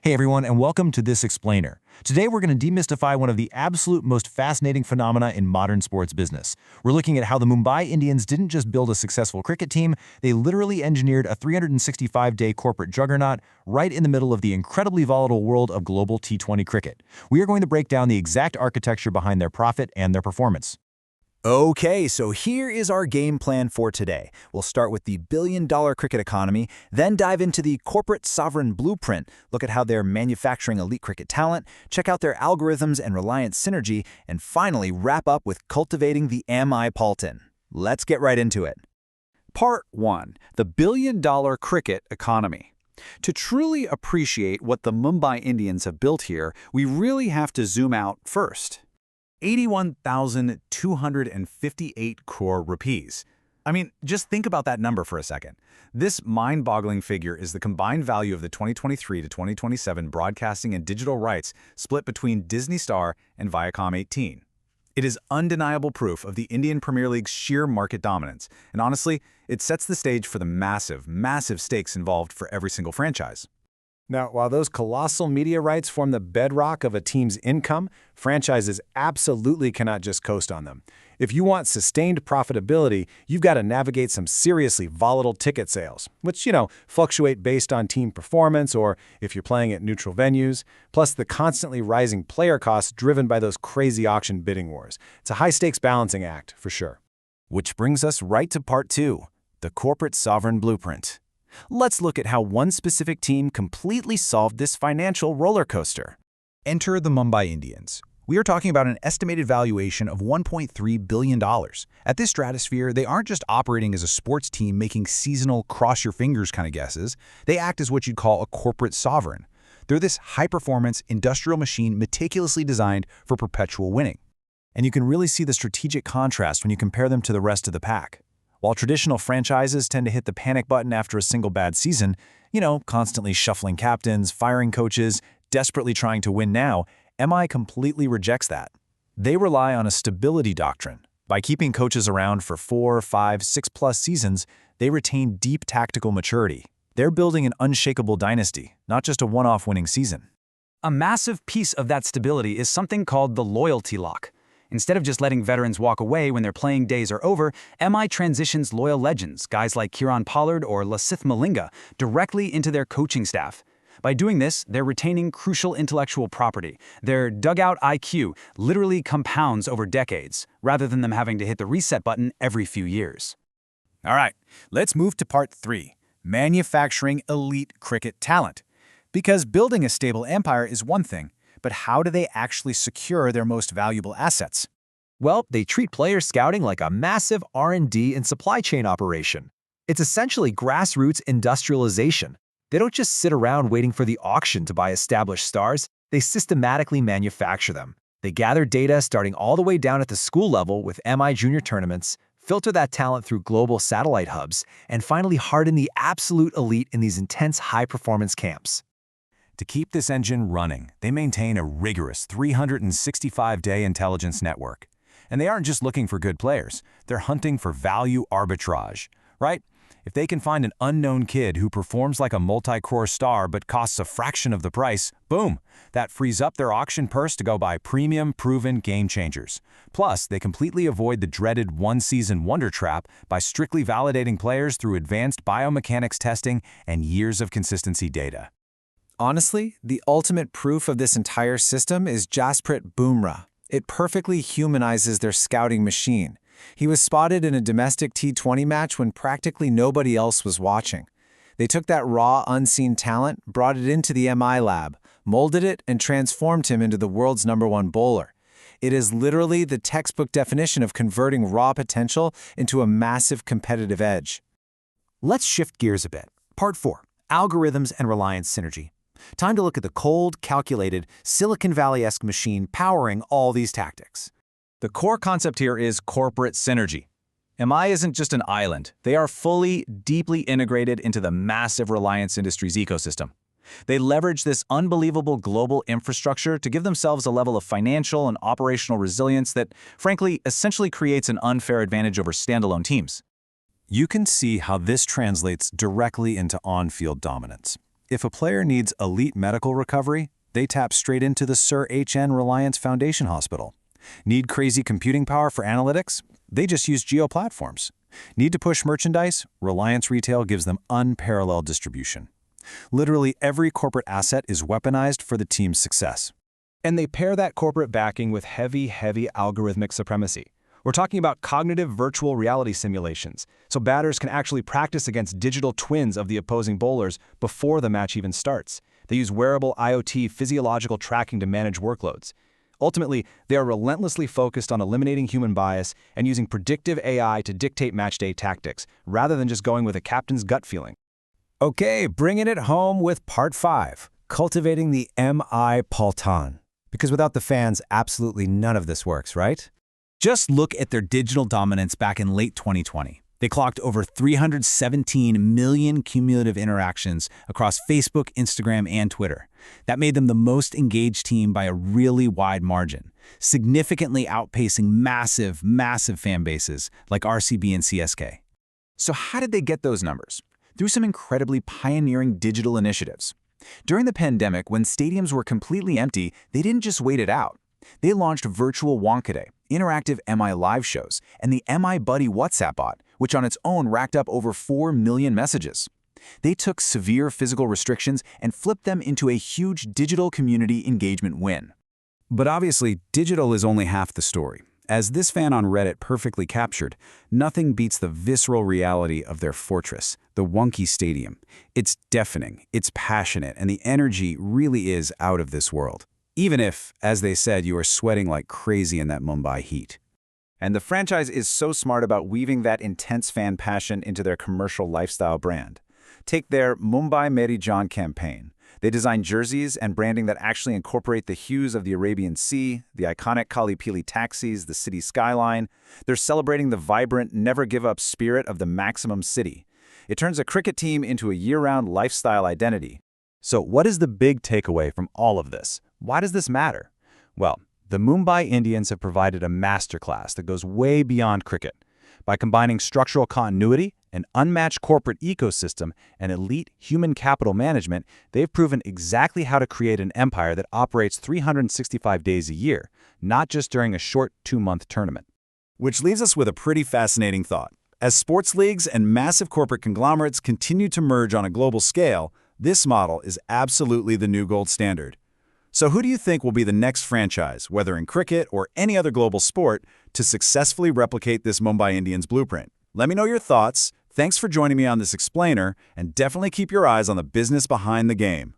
Hey everyone, and welcome to This Explainer. Today we're going to demystify one of the absolute most fascinating phenomena in modern sports business. We're looking at how the Mumbai Indians didn't just build a successful cricket team, they literally engineered a 365-day corporate juggernaut right in the middle of the incredibly volatile world of global T20 cricket. We are going to break down the exact architecture behind their profit and their performance. Okay, so here is our game plan for today. We'll start with the billion-dollar cricket economy, then dive into the corporate sovereign blueprint, look at how they're manufacturing elite cricket talent, check out their algorithms and Reliance synergy, and finally wrap up with cultivating the MI Palton. Let's get right into it. Part 1. The billion-dollar cricket economy. To truly appreciate what the Mumbai Indians have built here, we really have to zoom out first. 81,258 crore rupees. I mean, just think about that number for a second. This mind-boggling figure is the combined value of the 2023 to 2027 broadcasting and digital rights split between Disney Star and Viacom 18. It is undeniable proof of the Indian Premier League's sheer market dominance, and honestly, it sets the stage for the massive, massive stakes involved for every single franchise. Now, while those colossal media rights form the bedrock of a team's income, franchises absolutely cannot just coast on them. If you want sustained profitability, you've got to navigate some seriously volatile ticket sales, which, fluctuate based on team performance or if you're playing at neutral venues, plus the constantly rising player costs driven by those crazy auction bidding wars. It's a high-stakes balancing act, for sure. Which brings us right to part 2, the corporate sovereign blueprint. Let's look at how one specific team completely solved this financial roller coaster. Enter the Mumbai Indians. We are talking about an estimated valuation of $1.3 billion. At this stratosphere, they aren't just operating as a sports team making seasonal cross-your-fingers kind of guesses. They act as what you'd call a corporate sovereign. They're this high-performance industrial machine meticulously designed for perpetual winning. And you can really see the strategic contrast when you compare them to the rest of the pack. While traditional franchises tend to hit the panic button after a single bad season, constantly shuffling captains, firing coaches, desperately trying to win now, MI completely rejects that. They rely on a stability doctrine. By keeping coaches around for 4, 5, 6+ seasons, they retain deep tactical maturity. They're building an unshakable dynasty, not just a one-off winning season. A massive piece of that stability is something called the loyalty lock. Instead of just letting veterans walk away when their playing days are over, MI transitions loyal legends, guys like Kieran Pollard or Lasith Malinga, directly into their coaching staff. By doing this, they're retaining crucial intellectual property. Their dugout IQ literally compounds over decades, rather than them having to hit the reset button every few years. All right, let's move to part 3, manufacturing elite cricket talent. Because building a stable empire is one thing, but how do they actually secure their most valuable assets? Well, they treat player scouting like a massive R&D and supply chain operation. It's essentially grassroots industrialization. They don't just sit around waiting for the auction to buy established stars. They systematically manufacture them. They gather data starting all the way down at the school level with MI junior tournaments, filter that talent through global satellite hubs, and finally harden the absolute elite in these intense high-performance camps. To keep this engine running, they maintain a rigorous 365-day intelligence network. And they aren't just looking for good players, they're hunting for value arbitrage, right? If they can find an unknown kid who performs like a multi-crore star but costs a fraction of the price, boom, that frees up their auction purse to go buy premium, proven game changers. Plus, they completely avoid the dreaded one-season wonder trap by strictly validating players through advanced biomechanics testing and years of consistency data. Honestly, the ultimate proof of this entire system is Jasprit Bumrah. It perfectly humanizes their scouting machine. He was spotted in a domestic T20 match when practically nobody else was watching. They took that raw, unseen talent, brought it into the MI lab, molded it, and transformed him into the world's #1 bowler. It is literally the textbook definition of converting raw potential into a massive competitive edge. Let's shift gears a bit. Part 4, algorithms and Reliance synergy. Time to look at the cold, calculated, Silicon Valley-esque machine powering all these tactics. The core concept here is corporate synergy. MI isn't just an island. They are fully, deeply integrated into the massive Reliance Industries ecosystem. They leverage this unbelievable global infrastructure to give themselves a level of financial and operational resilience that, frankly, essentially creates an unfair advantage over standalone teams. You can see how this translates directly into on-field dominance. If a player needs elite medical recovery, they tap straight into the Sir H.N. Reliance Foundation Hospital. Need crazy computing power for analytics? They just use Geo platforms. Need to push merchandise? Reliance Retail gives them unparalleled distribution. Literally every corporate asset is weaponized for the team's success. And they pair that corporate backing with heavy algorithmic supremacy. We're talking about cognitive virtual reality simulations, so batters can actually practice against digital twins of the opposing bowlers before the match even starts. They use wearable IoT physiological tracking to manage workloads. Ultimately, they are relentlessly focused on eliminating human bias and using predictive AI to dictate matchday tactics, rather than just going with a captain's gut feeling. Okay, bringing it home with Part 5, cultivating the MI Paltan. Because without the fans, absolutely none of this works, right? Just look at their digital dominance back in late 2020. They clocked over 317 million cumulative interactions across Facebook, Instagram, and Twitter. That made them the most engaged team by a really wide margin, significantly outpacing massive fan bases like RCB and CSK. So how did they get those numbers? Through some incredibly pioneering digital initiatives. During the pandemic, when stadiums were completely empty, they didn't just wait it out. They launched Virtual Wankaday, interactive MI live shows, and the MI Buddy WhatsApp bot, which on its own racked up over 4 million messages. They took severe physical restrictions and flipped them into a huge digital community engagement win. But obviously, digital is only half the story. As this fan on Reddit perfectly captured, nothing beats the visceral reality of their fortress, the wonky stadium. It's deafening, it's passionate, and the energy really is out of this world. Even if, as they said, you are sweating like crazy in that Mumbai heat. And the franchise is so smart about weaving that intense fan passion into their commercial lifestyle brand. Take their Mumbai Meri Jaan campaign. They design jerseys and branding that actually incorporate the hues of the Arabian Sea, the iconic Kali Pili taxis, the city skyline. They're celebrating the vibrant, never-give-up spirit of the maximum city. It turns a cricket team into a year-round lifestyle identity. So what is the big takeaway from all of this? Why does this matter? Well, the Mumbai Indians have provided a masterclass that goes way beyond cricket. By combining structural continuity, an unmatched corporate ecosystem, and elite human capital management, they've proven exactly how to create an empire that operates 365 days a year, not just during a short 2-month tournament. Which leaves us with a pretty fascinating thought. As sports leagues and massive corporate conglomerates continue to merge on a global scale, this model is absolutely the new gold standard. So who do you think will be the next franchise, whether in cricket or any other global sport, to successfully replicate this Mumbai Indians blueprint? Let me know your thoughts. Thanks for joining me on this explainer, and definitely keep your eyes on the business behind the game.